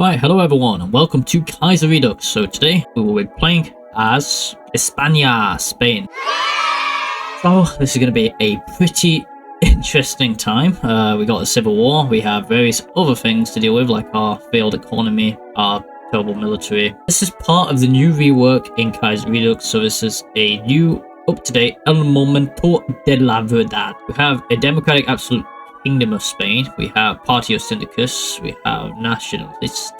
Alright, hello everyone and welcome to Kaiserredux. So today we will be playing as España, Spain. So this is going to be a pretty interesting time. We got a civil war, we have various other things to deal with like our failed economy, our terrible military. This is part of the new rework in Kaiserredux, so this is a new up-to-date El Momento de la Verdad. We have a democratic absolute Kingdom of Spain, we have Party of Syndicus, we have Nationalist,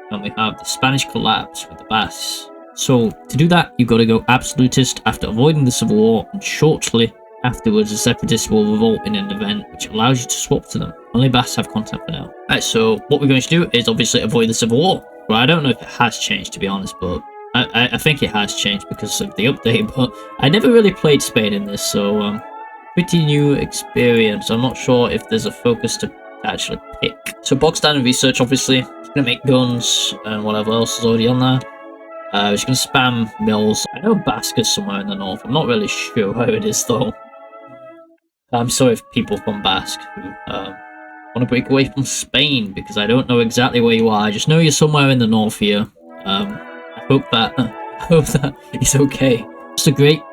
and we have the Spanish collapse with the Basque. So to do that, you've got to go Absolutist after avoiding the civil war, and shortly afterwards the Separatists will revolt in an event which allows you to swap to them. Only Basques have contact for now. Alright, so what we're going to do is obviously avoid the civil war. Well, I don't know if it has changed, to be honest, but I think it has changed because of the update, but I never really played Spain in this, so pretty new experience. I'm not sure if there's a focus to actually pick. So box standard research, obviously. Just gonna make guns and whatever else is already on there. Just gonna spam mills. I know Basque is somewhere in the north. I'm not really sure where it is though. I'm sorry if people from Basque who want to break away from Spain because I don't know exactly where you are. I just know you're somewhere in the north here. I hope that is okay. It's a great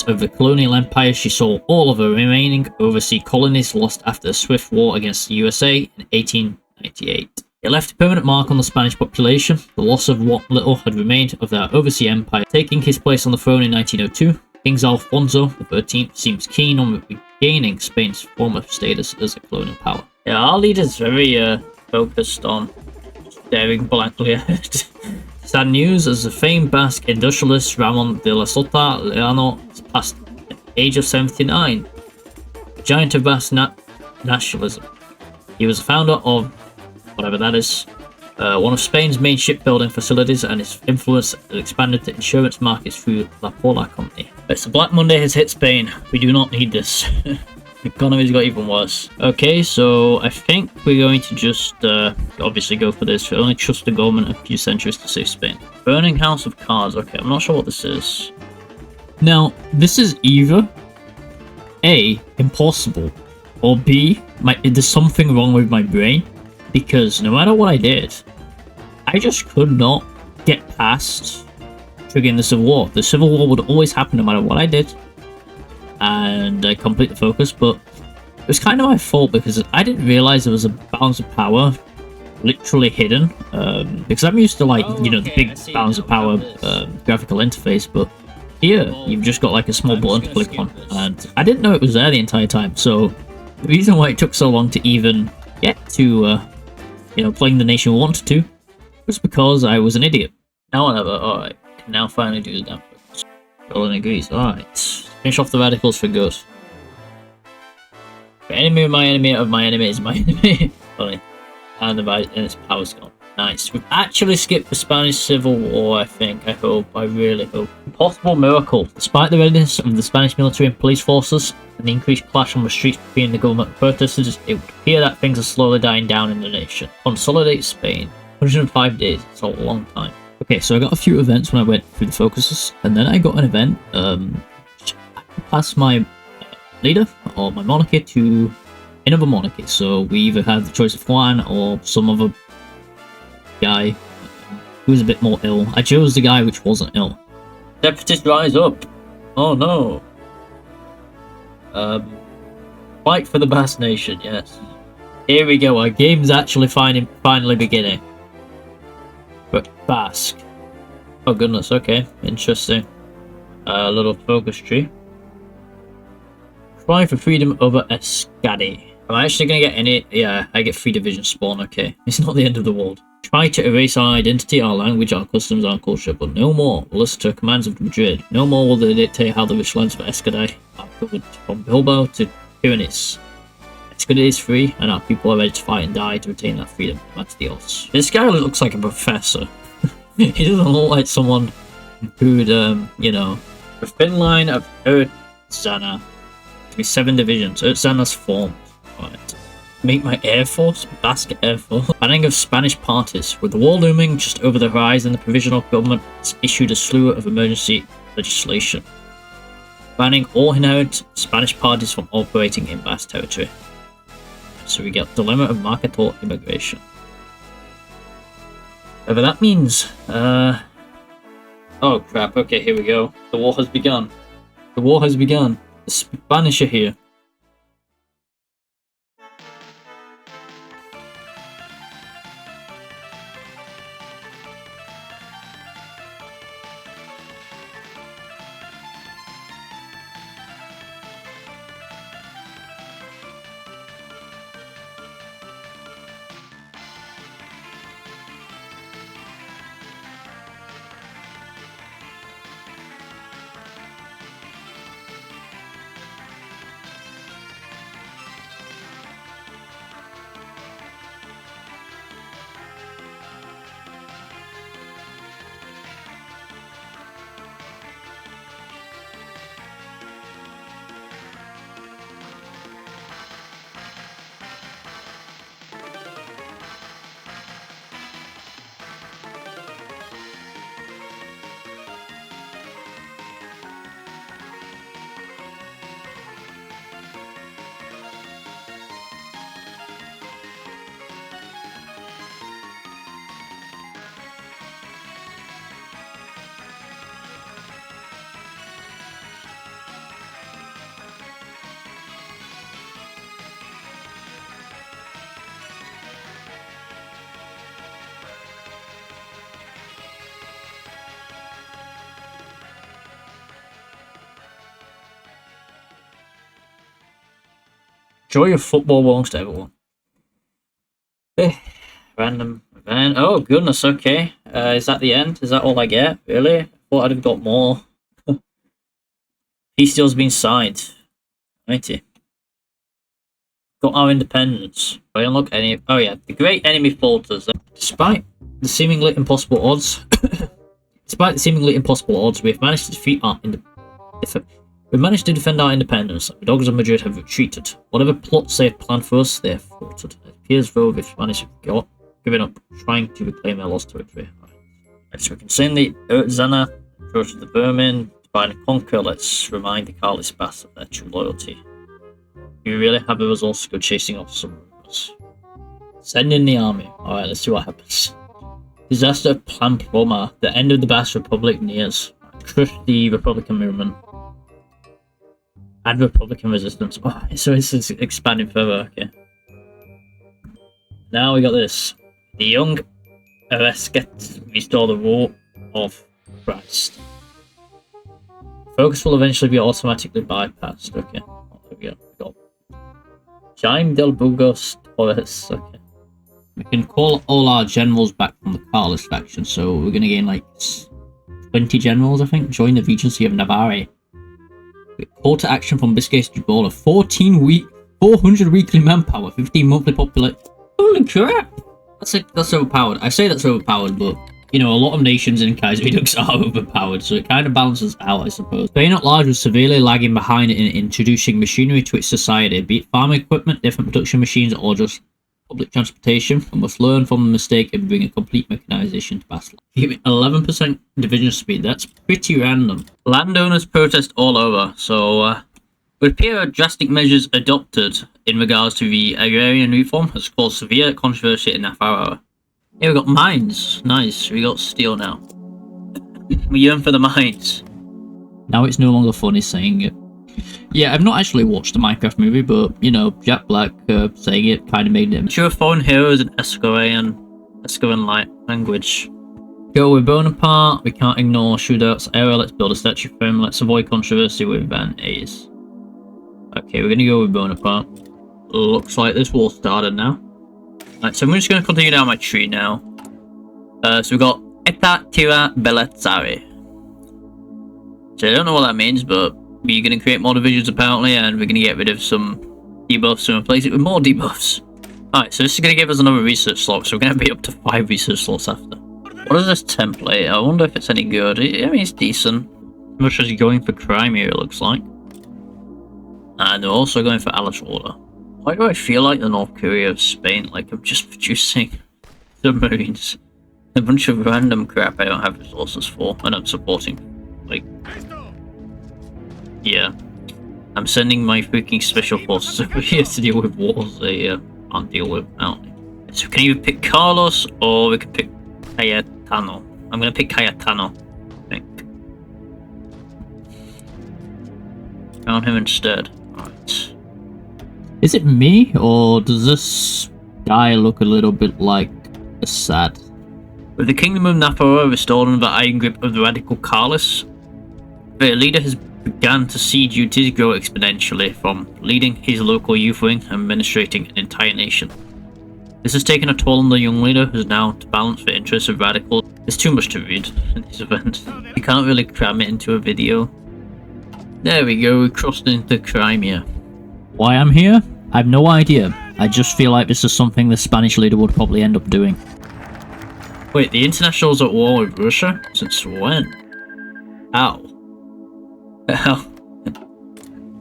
of the Colonial Empire. She saw all of her remaining overseas colonies lost after a swift war against the USA in 1898. It left a permanent mark on the Spanish population, the loss of what little had remained of their overseas empire. Taking his place on the throne in 1902, King Alfonso XIII seems keen on regaining Spain's former status as a colonial power. Yeah, our leader's very focused on staring blankly ahead. Sad news, as the famed Basque industrialist Ramon de la Sota Leano has passed at the age of 79, a giant of Basque nationalism. He was the founder of, whatever that is, one of Spain's main shipbuilding facilities, and his influence has expanded to insurance markets through La Pola company. So Black Monday has hit Spain. We do not need this. The economy's got even worse. Okay, so I think we're going to just obviously go for this. We only trust the government a few centuries to save Spain. Burning House of Cards. Okay, I'm not sure what this is. Now, this is either A, impossible, or B, there's something wrong with my brain, because no matter what I did, I just could not get past triggering the Civil War. The Civil War would always happen no matter what I did, and I complete the focus, but it was kind of my fault because I didn't realize there was a balance of power literally hidden, because I'm used to like, you know, the big balance of power graphical interface, but here you've just got like a small button to click on, and I didn't know it was there the entire time. So the reason why it took so long to even get to you know, playing the nation we wanted to was because I was an idiot. Now whatever. Alright, can now finally do the damn focus. Colin agrees. Alright. Finish off the radicals for good. The enemy of my enemy is my enemy. Funny. And its power's gone. Nice. We've actually skipped the Spanish Civil War, I think. I hope. I really hope. Impossible miracle. Despite the readiness of the Spanish military and police forces and the increased clash on the streets between the government and protesters, it would appear that things are slowly dying down in the nation. Consolidate Spain. 105 days. It's a long time. Okay, so I got a few events when I went through the focuses, and then I got an event, pass my leader or my monarchy to another monarchy. So we either had the choice of Juan or some other guy who was a bit more ill. I chose the guy which wasn't ill. Separatists rise up. Oh no. Fight for the Basque nation, yes. Here we go, our game's actually finally beginning. But Basque. Oh goodness, okay, interesting. A little focus tree. Try for freedom over Escadi. Am I actually gonna get any? Yeah, I get 3 division spawn, okay. It's not the end of the world. Try to erase our identity, our language, our customs, our culture, but no more will listen to commands of Madrid. No more will they dictate how the rich lands of Escadi are covered from Bilbao to Pyrenees. Escadi is free, and our people are ready to fight and die to retain that freedom. That's the odds. This guy looks like a professor. He doesn't look like someone who'd, you know, the thin line of Zana. To be 7 divisions. Zana's formed. Right. Make my Air Force, Basque Air Force. Banning of Spanish parties. With the war looming just over the horizon, the provisional government has issued a slew of emergency legislation, banning all inherent Spanish parties from operating in Basque territory. So we get dilemma of Mercator immigration. Whatever that means. Oh crap, okay, here we go. The war has begun. The war has begun. The Spanish are here. Joy of football belongs to everyone. Random event. Oh goodness, okay. Is that the end? Is that all I get? Really? I thought I'd have got more. Peace deal's been signed. Righty. Got our independence. Do I unlock any? Oh yeah, the great enemy falters. Despite the seemingly impossible odds, we have managed to defeat our We've managed to defend our independence. The dogs of Madrid have retreated. Whatever plots they have planned for us, they have thwarted. It appears though we've managed to give up, trying to reclaim their lost territory. Right, so we can send the Zana, approach the vermin, divide and conquer. Let's remind the Carlist Basque of their true loyalty. Do you really have the resources to go chasing off some rumors? Send in the army. Alright, let's see what happens. Disaster Pamplona. The end of the Basque Republic nears. Crush the Republican movement. Add Republican resistance. Oh, so it's expanding further, okay. Now we got this. The young Aresket restore the rule of Christ. Focus will eventually be automatically bypassed, okay. Oh, there we go. Jaime del Burgos Torres, okay. We can call all our generals back from the Carlist faction, so we're gonna gain like 20 generals, I think. Join the Regency of Navarre. Call to action from Basque Gibraltar. 400 weekly manpower, 15 monthly population. Holy crap! That's overpowered. I say that's overpowered, but you know, a lot of nations in Kaiserredux are overpowered, so it kind of balances out, I suppose. Spain at large was severely lagging behind in introducing machinery to its society, be it farming equipment, different production machines, or just public transportation, and must learn from the mistake and bring a complete mechanization to Basque. Giving 11% division speed, that's pretty random. Landowners protest all over, so it would appear drastic measures adopted in regards to the agrarian reform has caused severe controversy in Navarra. Here we got mines, nice, we got steel now. We yearn for the mines. Now it's no longer funny saying it. Yeah, I've not actually watched the Minecraft movie, but, you know, Jack Black saying it kind of made it. Sure, foreign heroes in Escoan light language. Go with Bonaparte, we can't ignore shootouts, era, let's build a statue for him, let's avoid controversy with Van Ace. Okay, we're gonna go with Bonaparte. Looks like this war started now. Right, so I'm just gonna continue down my tree now. So we've got Eta Tira Belezzare. So I don't know what that means, but we're going to create more divisions apparently, and we're going to get rid of some debuffs and replace it with more debuffs. Alright, so this is going to give us another research slot, so we're going to be up to 5 research slots after. What is this template? I wonder if it's any good. I mean, it's decent. Much as going for crime here, it looks like. And they're also going for Alice Order. Why do I feel like the North Korea of Spain? Like I'm just producing submarines. A bunch of random crap I don't have resources for, and I'm supporting. Like, yeah. I'm sending my freaking special forces over here to deal with wars they can't deal with. So we can either pick Carlos, or we can pick Cayetano. I'm gonna pick Cayetano, I think. Found him instead. Alright. Is it me, or does this guy look a little bit like Assad? With the Kingdom of Navarra restored under the iron grip of the radical Carlist, the leader has began to see duties grow exponentially, from leading his local youth wing and administrating an entire nation. This has taken a toll on the young leader, who is now to balance the interests of radicals. There's too much to read in this event. You can't really cram it into a video. There we go, we crossed into Crimea. Why I'm here? I have no idea. I just feel like this is something the Spanish leader would probably end up doing. Wait, the International's at war with Russia? Since when? How? How?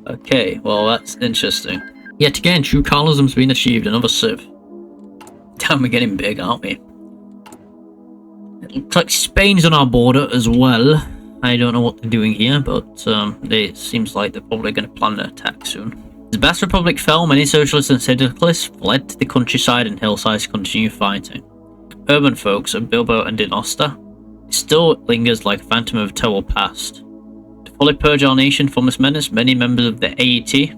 Okay, well that's interesting. Yet again, true Carlism's been achieved, another civ. Damn, we're getting big, aren't we? It looks like Spain's on our border as well. I don't know what they're doing here, but it seems like they're probably going to plan an attack soon. As the Basque Republic fell, many socialists and syndicalists fled to the countryside and hillsides to continue fighting. Urban folks of Bilbao and Donostia, it still lingers like a phantom of a terrible past. To fully purge our nation from this menace, many members of the AET,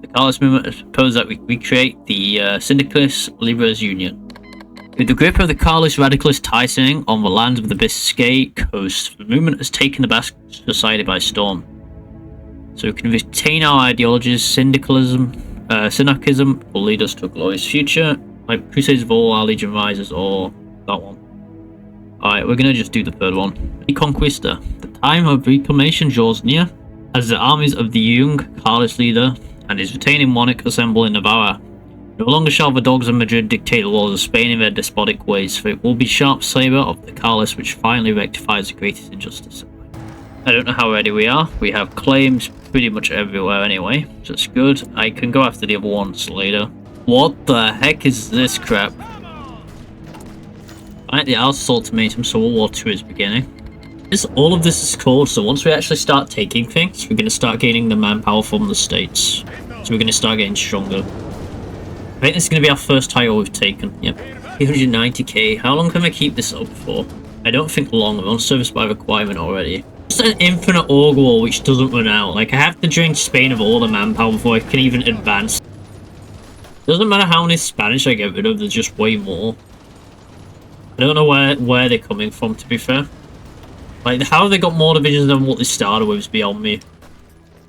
the Carlist movement, has proposed that we recreate the Syndicalist Libres Union. With the grip of the Carlist radicalist tightening on the lands of the Biscay coast, the movement has taken the Basque society by storm. So we can retain our ideologies. Syndicalism will lead us to a glorious future, like Crusades of All, Our Legion Rises, or that one. Alright, we're gonna just do the third one. Reconquista. The time of reclamation draws near, as the armies of the young Carlist leader and his retaining monarch assemble in Navarra. No longer shall the dogs of Madrid dictate the laws of Spain in their despotic ways, for it will be sharp sabre of the Carlist which finally rectifies the greatest injustice. I don't know how ready we are. We have claims pretty much everywhere anyway, so it's good. I can go after the other ones later. What the heck is this crap? Right, the Alsace Ultimatum, so World War II is beginning. All of this is cool, so once we actually start taking things, we're going to start gaining the manpower from the states. So we're going to start getting stronger. I think this is going to be our first title we've taken. Yep. 890k. How long can we keep this up for? I don't think long. I'm on service by requirement already. It's an infinite org war which doesn't run out. Like, I have to drain Spain of all the manpower before I can even advance. Doesn't matter how many Spanish I get rid of, there's just way more. I don't know where they're coming from, to be fair. Like, how have they got more divisions than what they started with is beyond me.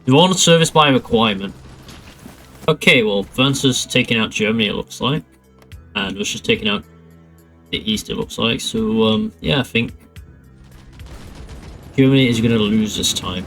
They're on service by requirement. Okay, well, France is taking out Germany, it looks like. And Russia's taking out the East, it looks like. So, yeah, I think Germany is going to lose this time.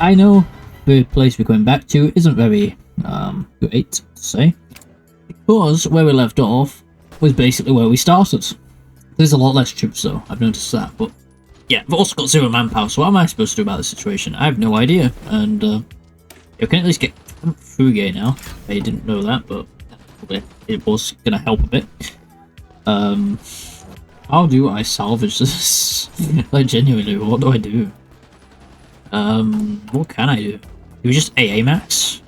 I know the place we're going back to isn't very great to say, because where we left off was basically where we started. There's a lot less troops though, I've noticed that, but yeah, we've also got 0 manpower, so what am I supposed to do about the situation? I have no idea, and you can at least get through here now. I didn't know that, but it was going to help a bit. How do I salvage this? Like, genuinely, what do I do? What can I do? Do we just AA max?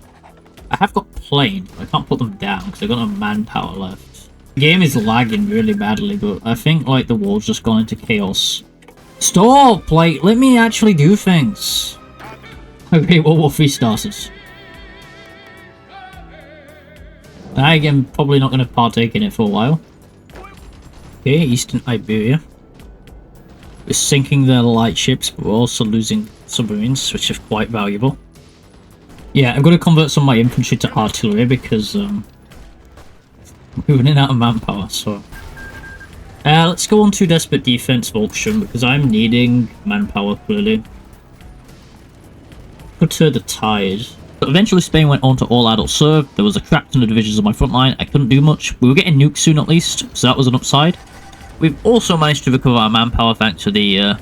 I have got plane, but I can't put them down because I've got no manpower left. The game is lagging really badly, but I think like the war's just gone into chaos. Stop! Like, let me actually do things. Okay, World War 3 started. I am probably not going to partake in it for a while. Okay, Eastern Iberia. We're sinking their light ships, but we're also losing submarines, which are quite valuable. Yeah, I'm going to convert some of my infantry to artillery because we're running out of manpower, so... let's go on to Desperate Defense Auction, because I'm needing manpower, clearly. Could turn the tide. But eventually Spain went on to all-adult serve. There was a crack in the divisions on my front line. I couldn't do much. We were getting nukes soon at least, so that was an upside. We've also managed to recover our manpower thanks to the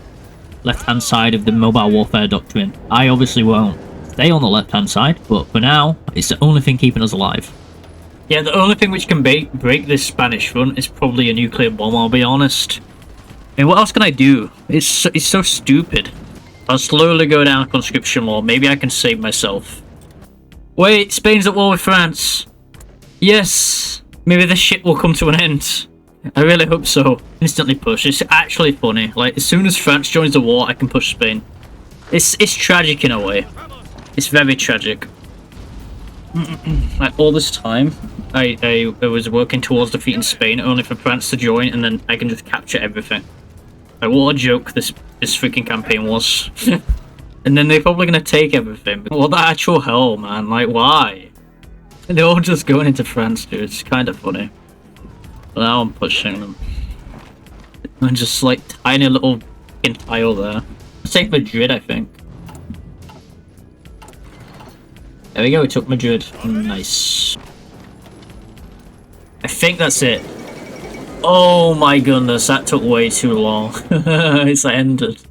left-hand side of the mobile warfare doctrine. I obviously won't stay on the left-hand side, but for now, it's the only thing keeping us alive. Yeah, the only thing which can break this Spanish front is probably a nuclear bomb, I'll be honest. I mean, what else can I do? It's so stupid. I'll slowly go down conscription law. Maybe I can save myself. Wait, Spain's at war with France. Yes! Maybe this shit will come to an end. I really hope so. Instantly push. It's actually funny. Like, as soon as France joins the war, I can push Spain. It's tragic in a way. It's very tragic. Like, all this time, I was working towards defeating Spain, only for France to join, and then I can just capture everything. Like, what a joke this freaking campaign was. And then they're probably gonna take everything. What the actual hell, man? Like, why? They're all just going into France, dude. It's kind of funny. But now I'm pushing them. And just like tiny little fucking tile there. Let's take Madrid, I think. There we go, we took Madrid. Nice. I think that's it. Oh my goodness, that took way too long. It's ended.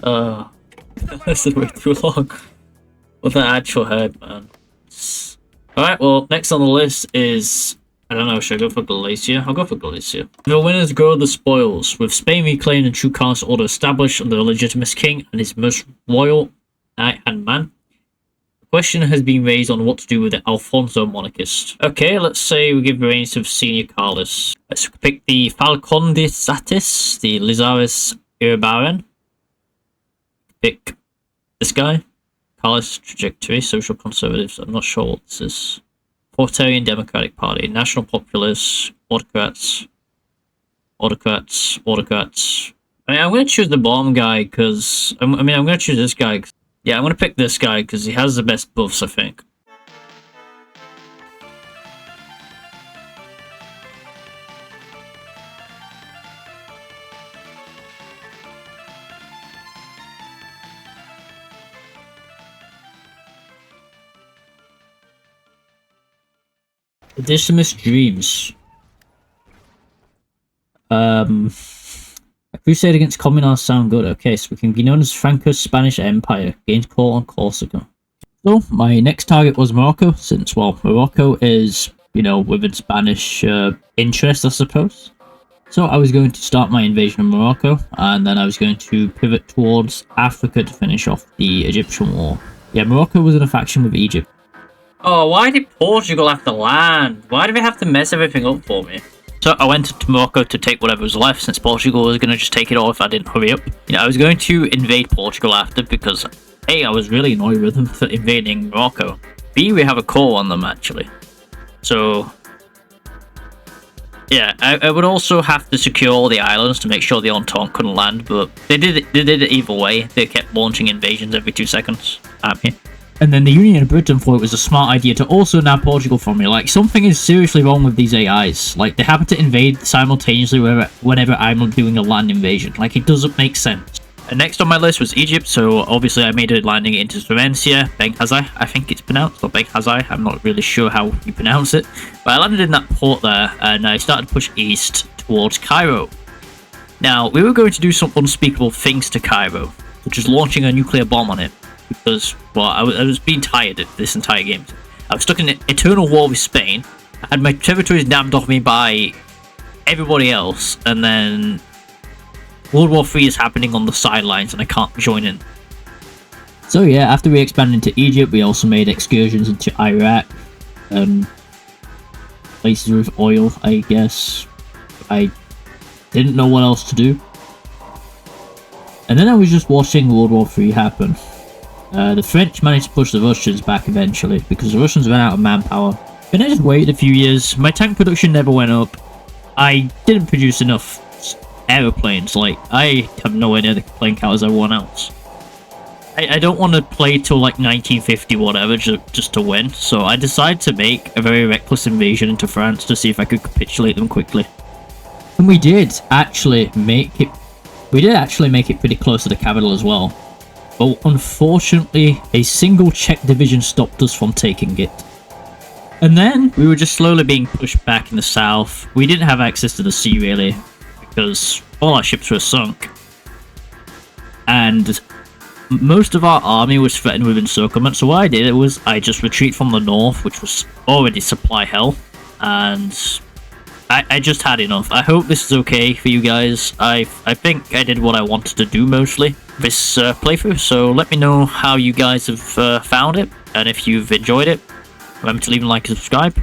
That's way too long. What the actual head, man. Alright, well, next on the list is... I don't know, should I go for Galicia? I'll go for Galicia. The winners grow the spoils, with Spain reclaimed and true Carlist order established under the legitimate king and his most loyal knight-hand man. The question has been raised on what to do with the Alfonso monarchist. Okay, let's say we give reins to senior Carlist. Let's pick the Falcondisatis, the Lizaris Iribarren. Pick this guy. Carlist trajectory, social conservatives. I'm not sure what this is. Authoritarian Democratic Party, National Populace, Autocrats. I mean, I'm going to choose the bottom guy because... I'm going to choose this guy. Yeah, I'm going to pick this guy because he has the best buffs, I think. Additionist Dreams. A crusade against communards sound good. Okay, so we can be known as Franco-Spanish Empire. Gained call on Corsica. So, my next target was Morocco, since, well, Morocco is, you know, within Spanish interest, I suppose. So, I was going to start my invasion of Morocco, and then I was going to pivot towards Africa to finish off the Egyptian war. Yeah, Morocco was in a faction with Egypt. Oh, why did Portugal have to land? Why did they have to mess everything up for me? So I went to Morocco to take whatever was left, since Portugal was going to just take it all if I didn't hurry up. You know, I was going to invade Portugal after because, A, I was really annoyed with them for invading Morocco. B, we have a call on them, actually. So, yeah, I would also have to secure all the islands to make sure the Entente couldn't land, but they did it either way. They kept launching invasions every 2 seconds at me. And then the Union of Britain thought it was a smart idea to also nab Portugal from me. Like, something is seriously wrong with these AIs. Like, they happen to invade simultaneously whenever I'm doing a land invasion. Like, it doesn't make sense. And next on my list was Egypt, so obviously I made a landing into Valencia, Benghazi, I think it's pronounced, or Benghazi, I'm not really sure how you pronounce it. But I landed in that port there, and I started to push east towards Cairo. Now, we were going to do some unspeakable things to Cairo, such as launching a nuclear bomb on it, because, well, I was being tired of this entire game. I was stuck in an eternal war with Spain, I had my territories dammed off me by everybody else, and then World War III is happening on the sidelines and I can't join in. So yeah, after we expanded into Egypt, we also made excursions into Iraq and places with oil, I guess. I didn't know what else to do. And then I was just watching World War III happen. The French managed to push the Russians back eventually because the Russians ran out of manpower. And I just waited a few years, my tank production never went up. I didn't produce enough aeroplanes, like, I have nowhere near the plane count as everyone else. I don't want to play till like 1950 whatever just to win, so I decided to make a very reckless invasion into France to see if I could capitulate them quickly. And we did actually make it pretty close to the capital as well. But unfortunately, a single Czech division stopped us from taking it. And then we were just slowly being pushed back in the south. We didn't have access to the sea really, because all our ships were sunk. And most of our army was threatened with encirclement, so what I did was I just retreat from the north, which was already supply hell, and I just had enough. I hope this is okay for you guys. I think I did what I wanted to do mostly this playthrough, so let me know how you guys have found it, and if you've enjoyed it, remember to leave a like and subscribe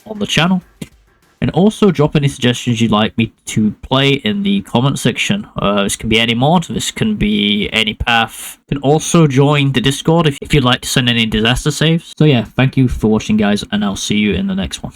on the channel. And also drop any suggestions you'd like me to play in the comment section. This can be any mod, this can be any path. You can also join the Discord if you'd like to send any disaster saves. So yeah, thank you for watching guys, and I'll see you in the next one.